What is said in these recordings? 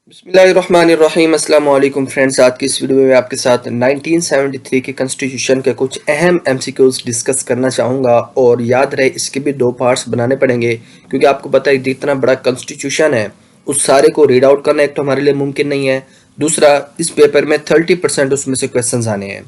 बिस्मिल्लाहिर्रहमानिर्रहीम अस्सलाम वालेकुम फ्रेंड्स। आज की इस वीडियो में आपके साथ 1973 के कॉन्स्टिट्यूशन के कुछ अहम एमसीक्यूज डिस्कस करना चाहूँगा। और याद रहे इसके भी दो पार्ट्स बनाने पड़ेंगे, क्योंकि आपको पता है जितना बड़ा कॉन्स्टिट्यूशन है उस सारे को रीड आउट करना एक तो हमारे लिए मुमकिन नहीं है, दूसरा इस पेपर में 30% उसमें से क्वेश्चन आने हैं।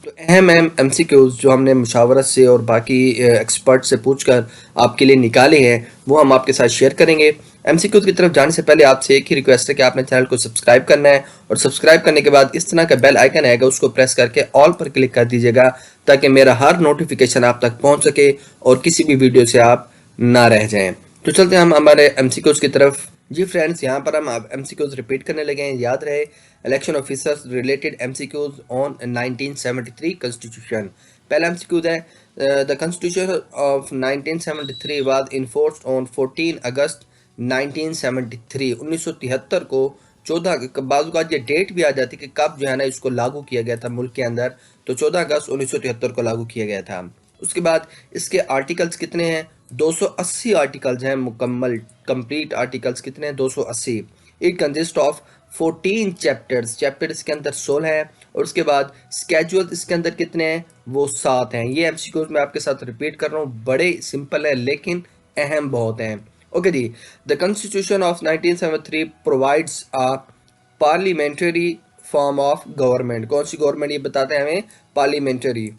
तो अहम अहम एमसीक्यूज जो हमने मुशावरत से और बाकी एक्सपर्ट से पूछकर आपके लिए निकाले हैं वो हम आपके साथ शेयर करेंगे। एमसीक्यूज की तरफ जाने से पहले आपसे एक ही रिक्वेस्ट है कि आपने चैनल को सब्सक्राइब करना है, और सब्सक्राइब करने के बाद इस तरह का बेल आइकन आएगा, उसको प्रेस करके ऑल पर क्लिक कर दीजिएगा ताकि मेरा हर नोटिफिकेशन आप तक पहुंच सके और किसी भी वीडियो से आप ना रह जाएं। तो चलते हैं हम हमारे एमसीक्यूज की तरफ। जी फ्रेंड्स, यहाँ पर हम एमसीक्यूज रिपीट करने लगे हैं। याद रहे election officers related MCQs on 1973 constitution. पहला एमसीक्यूज है the constitution of 1973 was enforced on 14 अगस्त 1973। 1973 को 14 बाजू का ये डेट भी आ जाती कि कब जो है ना इसको लागू किया गया था मुल्क के अंदर, तो 14 अगस्त 1973 को लागू किया गया था। उसके बाद इसके आर्टिकल्स कितने हैं? 280 आर्टिकल्स हैं मुकम्मल, कंप्लीट आर्टिकल्स कितने हैं? 280। It consist of 14 chapters, chapter इसके अंदर 16 है। और उसके बाद स्केजुअल इसके अंदर कितने हैं? वो 7 हैं। ये एमसीक्यूज मैं आपके साथ रिपीट कर रहा हूँ, बड़े सिंपल है लेकिन अहम बहुत हैं। ओके जी, the constitution of 1973 provides a parliamentary form of government. कौन सी गवर्नमेंट? ये बताते हैं हमें, पार्लियामेंट्री।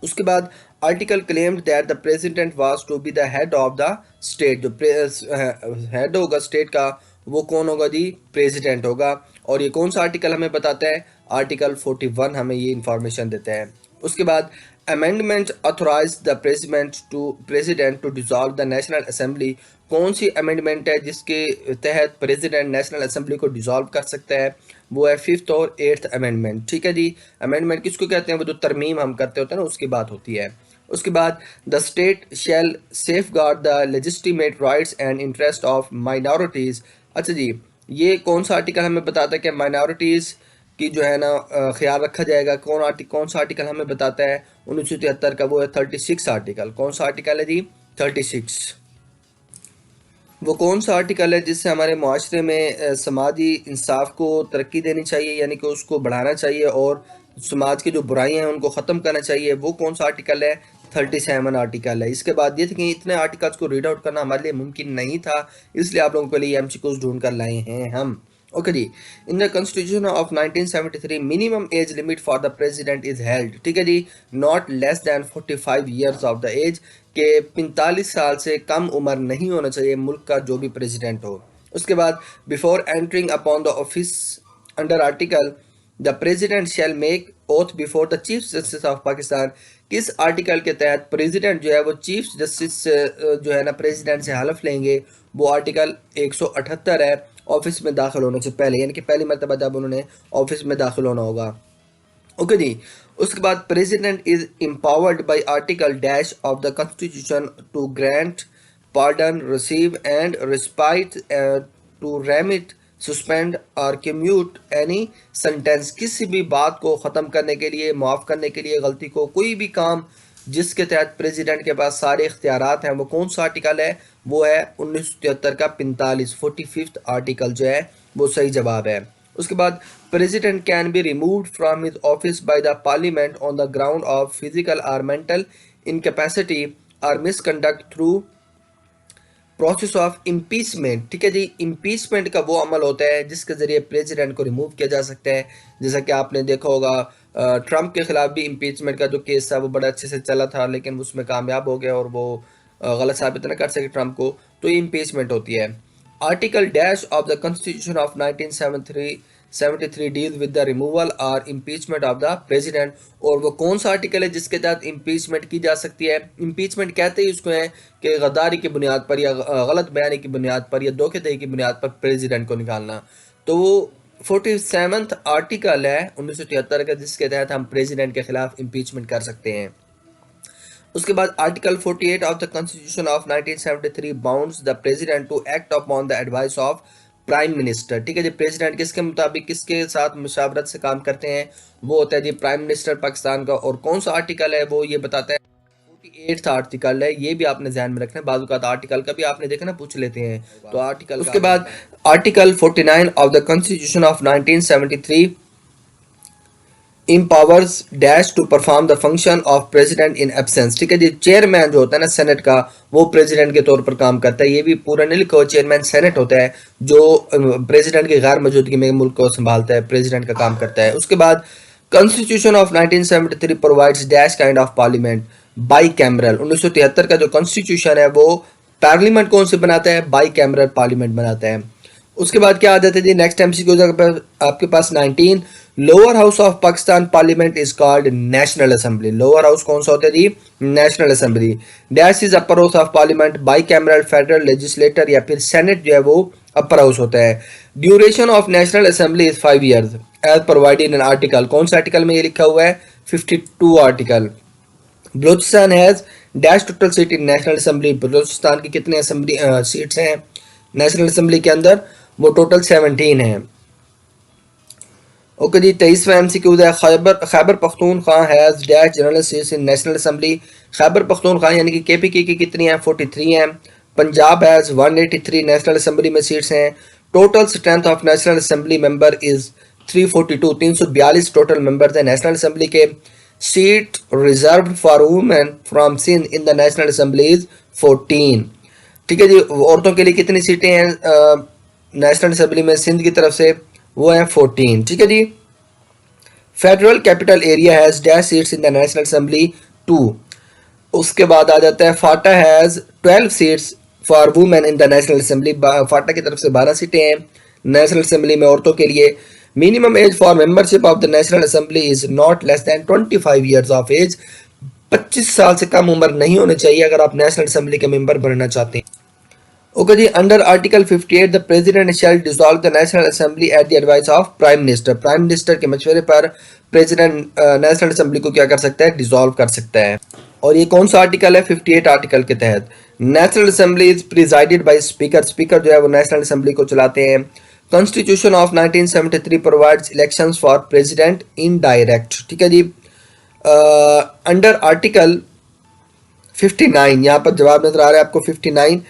उसके बाद article claimed that the president was to be the head of the state. जो हेड होगा स्टेट का वो कौन होगा जी? प्रेसिडेंट होगा। और ये कौन सा आर्टिकल हमें बताता है? आर्टिकल 41 हमें ये इंफॉर्मेशन देता है। उसके बाद amendment authorise the president to dissolve the national assembly. कौन सी अमेंडमेंट है जिसके तहत प्रेसिडेंट नेशनल असेंबली को डिसॉल्व कर सकता है? वो है 5th और 8th अमेंडमेंट। ठीक है जी। अमेंडमेंट किसको कहते हैं? वो जो तरमीम हम करते होते हैं ना उसकी बात होती है। उसके बाद the state shall safeguard the legitimate rights and interest of minorities. अच्छा जी, ये कौन सा आर्टिकल हमें बताता है कि माइनॉरिटीज़ की जो है ना ख्याल रखा जाएगा? कौन सा आर्टिकल हमें बताता है 1973 का? वो है 36 आर्टिकल। कौन सा आर्टिकल है जी? 36। वो कौन सा आर्टिकल है जिससे हमारे माशरे में समाजी इंसाफ को तरक्की देनी चाहिए, यानी कि उसको बढ़ाना चाहिए और समाज की जो बुराइयां हैं उनको ख़त्म करना चाहिए? वो कौन सा आर्टिकल है? 37 आर्टिकल है। इसके बाद ये थे कि इतने आर्टिकल्स को रीड आउट करना हमारे लिए मुमकिन नहीं था, इसलिए आप लोगों के लिए एमसीक्यूज ढूंढ कर लाए हैं हम। ओके जी। In the constitution of 1973 minimum age limit for the president is held. ठीक है जी, not less than 45 years of the age, के 45 साल से कम उम्र नहीं होना चाहिए मुल्क का जो भी प्रेसिडेंट हो। उसके बाद before entering upon the office under article the president shell make oath before the chief justice of Pakistan. किस आर्टिकल के तहत प्रेसिडेंट जो है वो चीफ जस्टिस जो है ना प्रेसिडेंट से हलफ लेंगे? वो आर्टिकल 178 है, ऑफिस में दाखिल होने से पहले, यानी कि पहली मरतबा जब उन्होंने ऑफिस में दाखिल होना होगा। ओके जी। उसके बाद president is empowered by article dash of the constitution to grant pardon, receive and respite, to remit, suspend और कम्यूट एनी सेंटेंस। किसी भी बात को ख़त्म करने के लिए, माफ़ करने के लिए, गलती को, कोई भी काम जिसके तहत प्रेसिडेंट के पास सारे इख्तियारात हैं, वो कौन सा आर्टिकल है? वो है 1973 का 45, 45th आर्टिकल जो है वो सही जवाब है। उसके बाद president can be removed from his office by the parliament on the ground of physical और मेंटल इनकैपेसिटी और misconduct through process of impeachment. ठीक है जी, इम्पीचमेंट का वो अमल होता है जिसके ज़रिए प्रेसिडेंट को रिमूव किया जा सकता है। जैसा कि आपने देखा होगा ट्रंप के खिलाफ भी इम्पीचमेंट का जो केस था वो बड़ा अच्छे से चला था, लेकिन उसमें कामयाब हो गया और वो गलत साबित न कर सके ट्रंप को, तो ये इम्पीचमेंट होती है। Article dash of the constitution of 1973 deal with the removal और इम्पीचमेंट ऑफ द प्रेसिडेंट। और वो कौन सा आर्टिकल है जिसके तहत इम्पीचमेंट की जा सकती है? इम्पीचमेंट कहते ही उसको है कि गद्दारी की बुनियाद पर या गलत बयानी की बुनियाद पर या धोखेधड़ी की बुनियाद पर प्रेसिडेंट को निकालना। तो वो 47th आर्टिकल है 1973 का जिसके तहत हम प्रेसिडेंट के खिलाफ इम्पीचमेंट कर सकते हैं। उसके बाद article 48 of the constitution of 1973 bounds the president to act upon the advice of prime minister. ठीक है जी, प्रेसिडेंट किसके मुताबिक, किसके साथ मुशावरत से काम करते हैं? वो होता है जी प्राइम मिनिस्टर पाकिस्तान का। और कौन सा आर्टिकल है वो ये बताता है? 48 आर्टिकल है, ये भी आपने ध्यान में रखना है। बाजू का आर्टिकल का भी आपने देखा ना, पूछ लेते हैं तो आर्टिकल। उसके बाद article 49 of the constitution of 1973 empowers dash to perform the function of president in absence. ठीक है जी, चेयरमैन जो होता है ना सेनेट का, वो प्रेसिडेंट के तौर पर काम करता है। ये भी पूरा नहीं लिखा हुआ, चेयरमैन सेनेट होता है जो प्रेसिडेंट की गैर मौजूदगी में मुल्क को संभालता है, प्रेसिडेंट का काम करता है। उसके बाद constitution of 1973 provides dash kind of parliament by cameral. 1973 का जो कॉन्स्टिट्यूशन है वो पार्लियामेंट कौन से बनाता है, बाई कैमरल पार्लियामेंट बनाता है। उसके बाद क्या आ जाता है जी, नेक्स्ट एमसीक्यू आपके पास 19, lower house of Pakistan parliament is called national assembly. Lower house कौन सा होता है जी, national assembly. Dash is upper house of parliament, bicameral federal legislature या फिर सेनेट जो है वो अपर हाउस होता है। Duration of national assembly is 5 years as provided in article. कौन सा आर्टिकल में ये लिखा हुआ है, 52 article. Balochistan has dash total seat in national assembly. Balochistan की कितने असेंबली सीट्स हैं नेशनल असेंबली के अंदर, वो टोटल 17 है। ओके जी, 23वां एमसीक्यू है, Khyber Pakhtunkhwa has dash general seats in national assembly. Khyber Pakhtunkhwa यानी कि केपीके की कितनी हैं, 43 हैं। पंजाब हैज 183 नेशनल असेंबली में सीट्स हैं। Total strength of national assembly member is 342, 342 total members हैं नेशनल असेंबली के। Seat reserved for women from Sindh in the national assembly is 14। ठीक है जी, औरतों के लिए कितनी सीटें हैं नेशनल असेंबली में सिंध की तरफ से, वो है 14। ठीक है जी, federal capital area has dash seats in the national assembly 2। उसके बाद आ जाता है FATA has 12 seats for women in the national assembly. FATA की तरफ से 12 सीटें हैं नेशनल असेंबली में औरतों के लिए। Minimum age for membership of the national assembly is not less than 25 years of age. 25 साल से कम उम्र नहीं होनी चाहिए अगर आप नेशनल असेंबली के मेंबर बनना चाहते हैं। ओके जी, under article 58 the president shall dissolve the national assembly at the advice of prime minister. Prime minister के मशवरे पर प्रेसिडेंट नेशनल असेंबली को क्या कर सकता है, डिसॉल्व कर सकता है। और ये कौन सा आर्टिकल है, 58 आर्टिकल के तहत। National assembly is presided by speaker. Speaker जो है वो नेशनल असेंबली को चलाते हैं। Constitution of 1973 provides elections for president indirect. ठीक है जी, अंडर आर्टिकल 59 यहाँ पर जवाब नजर आ रहा है आपको 59।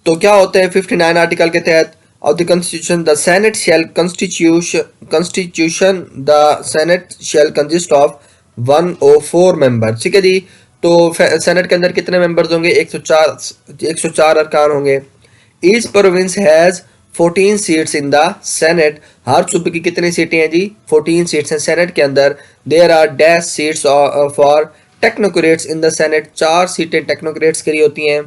तो क्या होता है 59 आर्टिकल के तहत of the constitution, the senate shall constitution the senate shall consist of 104 member. ठीक है जी, तो सेनेट के अंदर कितने मेंबर्स होंगे, 104 अरकान होंगे। Each province has 14 seats in the senate. हर सूबे की कितनी सीटें हैं जी, 14 सीट्स हैं सेनेट के अंदर। There are dash seats for technocrats in the senate. 4 सीटें टेक्नोक्रेट्स के लिए होती हैं।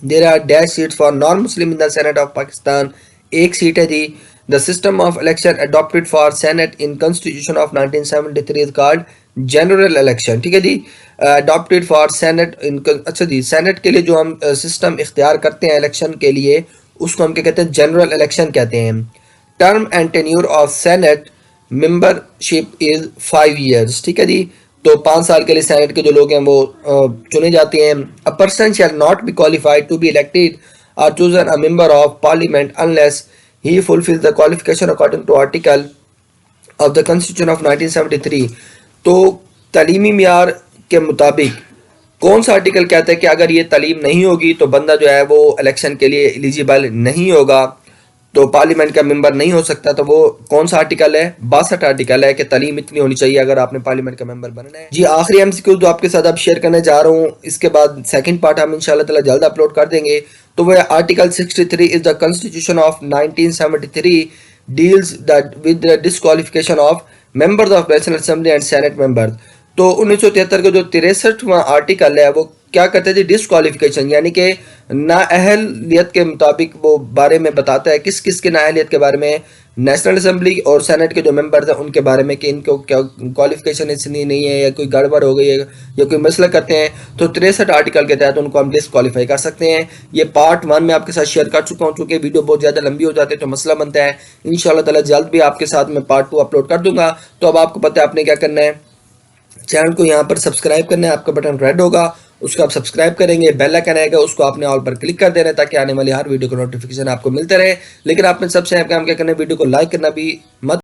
There are dash seats for non Muslim in the senate of Pakistan. 1 seat है जी। The system of election adopted for senate in constitution of 1973 is called general election. ठीक है जी, अडॉप्टेड फॉर सेनेट इन, अच्छा जी, सेनेट के लिए जो हम सिस्टम इख्तियार करते हैं इलेक्शन के लिए, उसको हम क्या कहते हैं, जनरल इलेक्शन कहते हैं। Term and tenure of senate membership is 5 years. ठीक है जी, तो 5 साल के लिए सेनेट के जो लोग हैं वो चुने जाते हैं। A person shall not be qualified to be elected और chosen a member of parliament unless he fulfils the qualification according to article of the constitution of 1973। तो तालीमी मियार के मुताबिक कौन सा आर्टिकल कहता है कि अगर ये तालीम नहीं होगी तो बंदा जो है वो इलेक्शन के लिए एलिजिबल नहीं होगा, तो पार्लियामेंट का मेंबर नहीं हो सकता। तो वो कौन सा आर्टिकल है, 62 आर्टिकल है कि तालीम इतनी होनी चाहिए अगर आपने पार्लियामेंट का मेंबर बनना है। जी, आखिरी एमसीक्यू जो आपके साथ अब शेयर करने जा रहा हूँ, इसके बाद सेकंड पार्ट हम इंशाल्लाह ताला जल्द अपलोड कर देंगे। तो वो article 63 is the constitution of 1973 deals with the disqualification of members of national assembly and senate members. तो 1973 का जो 63वां आर्टिकल है वो क्या करते थे, डिस्क्वालिफिकेशन, यानी कि नाअहलियत के मुताबिक वो बारे में बताता है किस किस के नाअहलियत के बारे में, नेशनल असेंबली और सेनेट के जो मेंबर्स हैं उनके बारे में कि इनको क्या क्वालिफिकेशन इसलिए नहीं है या कोई गड़बड़ हो गई है या कोई मसला करते हैं, तो 63 आर्टिकल के तहत उनको हम डिस्क्वालीफाई कर सकते हैं। ये पार्ट 1 में आपके साथ शेयर कर चुका हूँ, चूँकि वीडियो बहुत ज़्यादा लंबी हो जाती है तो मसला बनता है। इंशाल्लाह ताला जल्द भी आपके साथ में पार्ट 2 अपलोड कर दूंगा। तो अब आपको पता है आपने क्या करना है, चैनल को यहाँ पर सब्सक्राइब करना है, आपका बटन रेड होगा, उसको आप सब्सक्राइब करेंगे, बेल आइकन आएगा, उसको आपने ऑल पर क्लिक कर देना है ताकि आने वाली हर वीडियो को नोटिफिकेशन आपको मिलते रहे। लेकिन आपने सबसे काम क्या करना है, वीडियो को लाइक करना भी मत